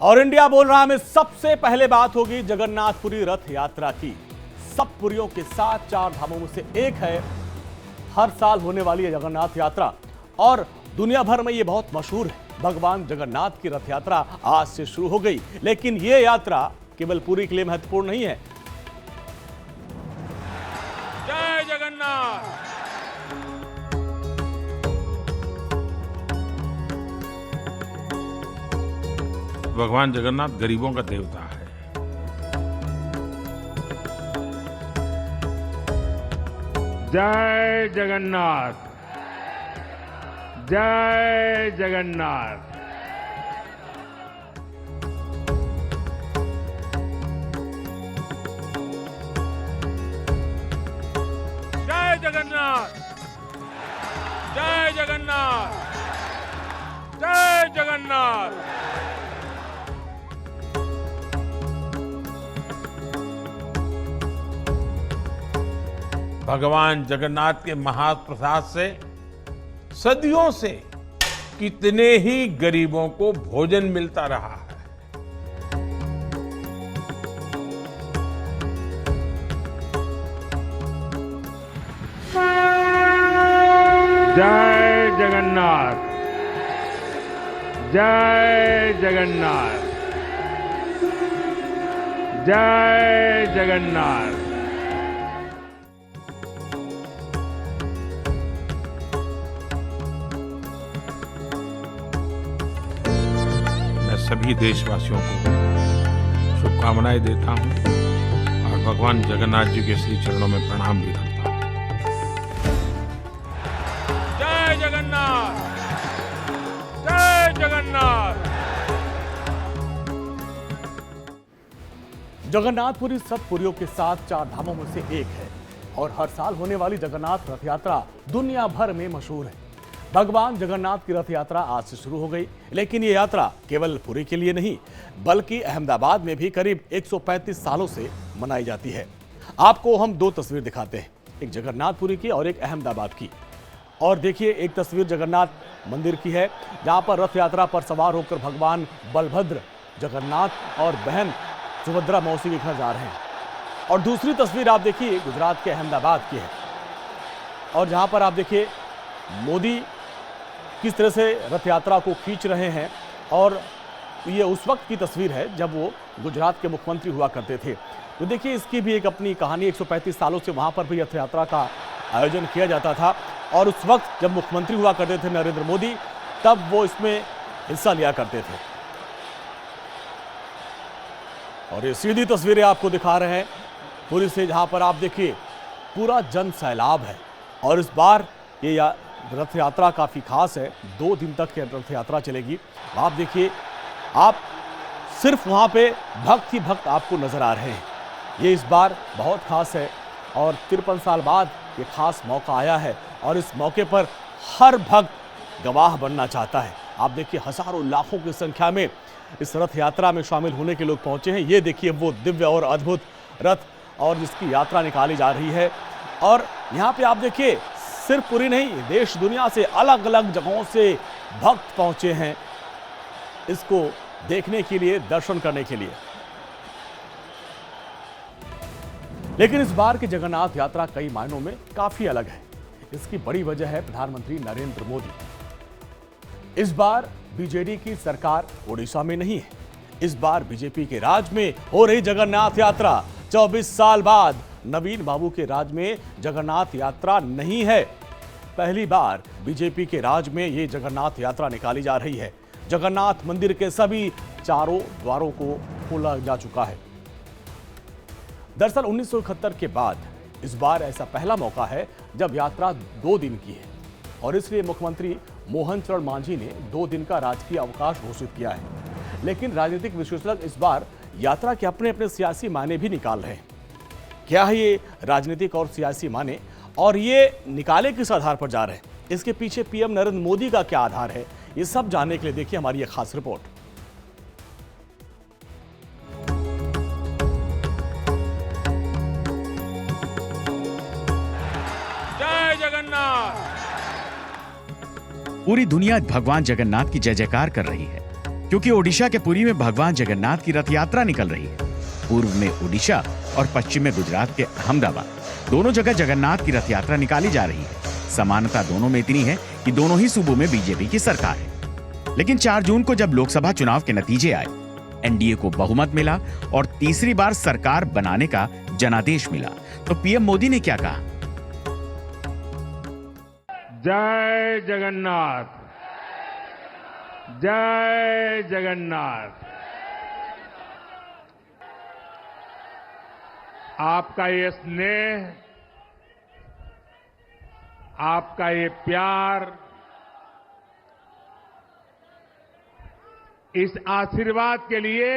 और इंडिया बोल रहा में सबसे पहले बात होगी जगन्नाथपुरी रथ यात्रा की। सब पुरियों के साथ चार धामों में से एक है, हर साल होने वाली है जगन्नाथ यात्रा और दुनिया भर में ये बहुत मशहूर है। भगवान जगन्नाथ की रथ यात्रा आज से शुरू हो गई, लेकिन ये यात्रा केवल पुरी के लिए महत्वपूर्ण नहीं है। जय जगन्नाथ। भगवान जगन्नाथ गरीबों का देवता है। जय जगन्नाथ, जय जगन्नाथ। जय जगन्नाथ, जय जगन्नाथ, जय जगन्नाथ। भगवान जगन्नाथ के महाप्रसाद से सदियों से कितने ही गरीबों को भोजन मिलता रहा है। जय जगन्नाथ, जय जगन्नाथ, जय जगन्नाथ। सभी देशवासियों को शुभकामनाएं देता हूं और भगवान जगन्नाथ जी के श्री चरणों में प्रणाम भी करता हूं। जय जगन्नाथ, जय जगन्नाथ। जगन्नाथपुरी सब पुरियों के साथ चार धामों में से एक है और हर साल होने वाली जगन्नाथ रथ यात्रा दुनिया भर में मशहूर है। भगवान जगन्नाथ की रथ यात्रा आज से शुरू हो गई, लेकिन ये यात्रा केवल पुरी के लिए नहीं बल्कि अहमदाबाद में भी करीब 135 सालों से मनाई जाती है। आपको हम दो तस्वीर दिखाते हैं, एक जगन्नाथपुरी की और एक अहमदाबाद की। और देखिए, एक तस्वीर जगन्नाथ मंदिर की है जहां पर रथ यात्रा पर सवार होकर भगवान बलभद्र, जगन्नाथ और बहन सुभद्रा मौसी के घर जा रहे हैं। और दूसरी तस्वीर आप देखिए गुजरात के अहमदाबाद की है और जहां पर आप देखिए मोदी किस तरह से रथ यात्रा को खींच रहे हैं। और ये उस वक्त की तस्वीर है जब वो गुजरात के मुख्यमंत्री हुआ करते थे। तो देखिए, इसकी भी एक अपनी कहानी। 135 सालों से वहाँ पर भी रथ यात्रा का आयोजन किया जाता था और उस वक्त जब मुख्यमंत्री हुआ करते थे नरेंद्र मोदी, तब वो इसमें हिस्सा लिया करते थे। और ये सीधी तस्वीरें आपको दिखा रहे हैं पुरी से, जहाँ पर आप देखिए पूरा जन सैलाब है। और इस बार ये रथ यात्रा काफ़ी खास है, 2 दिन तक ये रथ यात्रा चलेगी। आप देखिए, आप सिर्फ वहाँ पे भक्त ही भक्त आपको नज़र आ रहे हैं। ये इस बार बहुत खास है और 53 साल बाद ये खास मौका आया है और इस मौके पर हर भक्त गवाह बनना चाहता है। आप देखिए, हज़ारों लाखों की संख्या में इस रथ यात्रा में शामिल होने के लोग पहुँचे हैं। ये देखिए वो दिव्य और अद्भुत रथ और जिसकी यात्रा निकाली जा रही है। और यहाँ पे आप देखिए, सिर्फ पुरी नहीं, देश दुनिया से अलग अलग जगहों से भक्त पहुंचे हैं इसको देखने के लिए, दर्शन करने के लिए। लेकिन इस बार की जगन्नाथ यात्रा कई मायनों में काफी अलग है। इसकी बड़ी वजह है प्रधानमंत्री नरेंद्र मोदी। इस बार बीजेडी की सरकार ओडिशा में नहीं है। इस बार बीजेपी के राज में हो रही जगन्नाथ यात्रा 24 साल बाद नवीन बाबू के राज में जगन्नाथ यात्रा नहीं है। पहली बार बीजेपी के राज में ये जगन्नाथ यात्रा निकाली जा रही है। जगन्नाथ मंदिर के सभी चारों द्वारों को खोला जा चुका है। दरअसल 1971 के बाद इस बार ऐसा पहला मौका है जब यात्रा 2 दिन की है और इसलिए मुख्यमंत्री मोहन चरण मांझी ने 2 दिन का राजकीय अवकाश घोषित किया है। लेकिन राजनीतिक विश्लेषक इस बार यात्रा के अपने अपने सियासी मायने भी निकाल रहे हैं। क्या है ये राजनीतिक और सियासी माने और ये निकाले किस आधार पर जा रहे हैं, इसके पीछे पीएम नरेंद्र मोदी का क्या आधार है, ये सब जानने के लिए देखिए हमारी ये खास रिपोर्ट। जय जगन्नाथ। पूरी दुनिया भगवान जगन्नाथ की जय जयकार कर रही है। क्योंकि ओडिशा के पुरी में भगवान जगन्नाथ की रथ यात्रा निकल रही है। पूर्व में ओडिशा और पश्चिम में गुजरात के अहमदाबाद, दोनों जगह जगन्नाथ की रथ यात्रा निकाली जा रही है। समानता दोनों में इतनी है कि दोनों ही सूबों में बीजेपी की सरकार है। लेकिन 4 जून को जब लोकसभा चुनाव के नतीजे आए, एनडीए को बहुमत मिला और तीसरी बार सरकार बनाने का जनादेश मिला, तो पीएम मोदी ने क्या कहा? जय जगन्नाथ, जय जगन्नाथ। आपका ये स्नेह, आपका ये प्यार, इस आशीर्वाद के लिए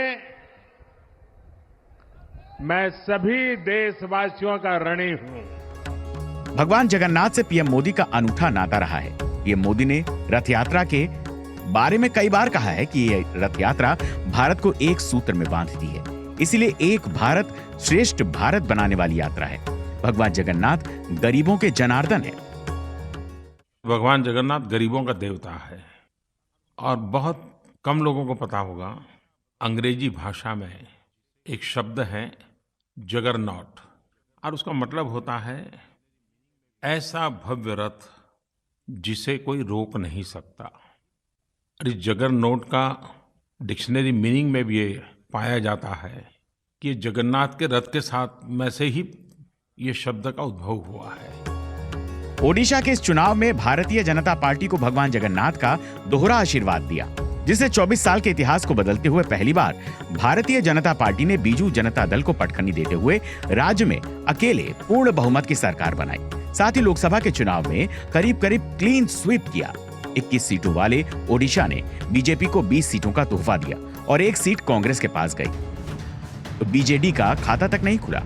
मैं सभी देशवासियों का ऋणी हूं। भगवान जगन्नाथ से पीएम मोदी का अनूठा नाता रहा है। पीएम मोदी ने रथ यात्रा के बारे में कई बार कहा है कि ये रथ यात्रा भारत को एक सूत्र में बांधती है, इसीलिए एक भारत श्रेष्ठ भारत बनाने वाली यात्रा है। भगवान जगन्नाथ गरीबों के जनार्दन है। भगवान जगन्नाथ गरीबों का देवता है और बहुत कम लोगों को पता होगा, अंग्रेजी भाषा में एक शब्द है जगरनॉट, और उसका मतलब होता है ऐसा भव्य रथ जिसे कोई रोक नहीं सकता। और इस जगरनॉट का डिक्शनरी मीनिंग में भी ये पाया जाता है कि ये जगन्नाथ के रथ के साथ में से ही ये शब्द का उद्भव हुआ है। ओडिशा के इस चुनाव में भारतीय जनता पार्टी को भगवान जगन्नाथ का दोहरा आशीर्वाद दिया, जिससे 24 साल के इतिहास को बदलते हुए पहली बार भारतीय जनता पार्टी ने बीजू जनता दल को पटखनी देते हुए राज्य में अकेले पूर्ण बहुमत की सरकार बनाई। साथ ही लोकसभा के चुनाव में करीब करीब क्लीन स्वीप किया। 21 सीटों वाले ओडिशा ने बीजेपी को 20 सीटों का तोहफा दिया और 1 सीट कांग्रेस के पास गई, तो बीजेडी का खाता तक नहीं खुला।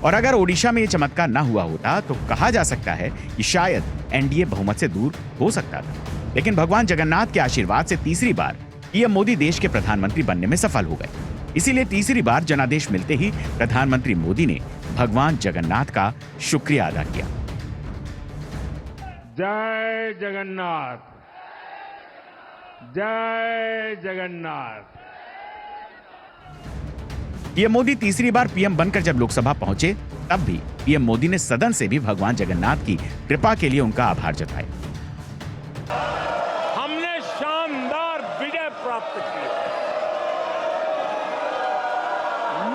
और अगर ओडिशा में यह चमत्कार न हुआ होता तो कहा जा सकता है कि शायद एनडीए बहुमत से दूर हो सकता था। लेकिन भगवान जगन्नाथ के आशीर्वाद से तीसरी बार पीएम मोदी देश के प्रधानमंत्री बनने में सफल हो गए। इसीलिए तीसरी बार जनादेश मिलते ही प्रधानमंत्री मोदी ने भगवान जगन्नाथ का शुक्रिया अदा किया। जय जगन्नाथ, जय जगन्नाथ। पीएम मोदी तीसरी बार पीएम बनकर जब लोकसभा पहुंचे, तब भी पीएम मोदी ने सदन से भी भगवान जगन्नाथ की कृपा के लिए उनका आभार जताया। हमने शानदार विजय प्राप्त की।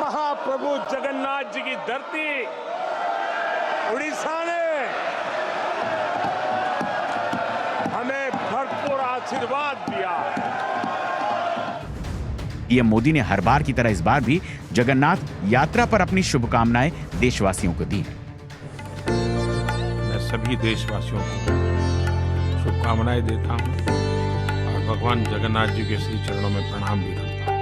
महाप्रभु जगन्नाथ जी की धरती उड़ीसा ने हमें भरपूर आशीर्वाद दिया है। पीएम मोदी ने हर बार की तरह इस बार भी जगन्नाथ यात्रा पर अपनी शुभकामनाएं देशवासियों को दी। मैं सभी देशवासियों को शुभकामनाएं देता हूं और भगवान जगन्नाथ जी के श्री चरणों में प्रणाम भी करता हूं।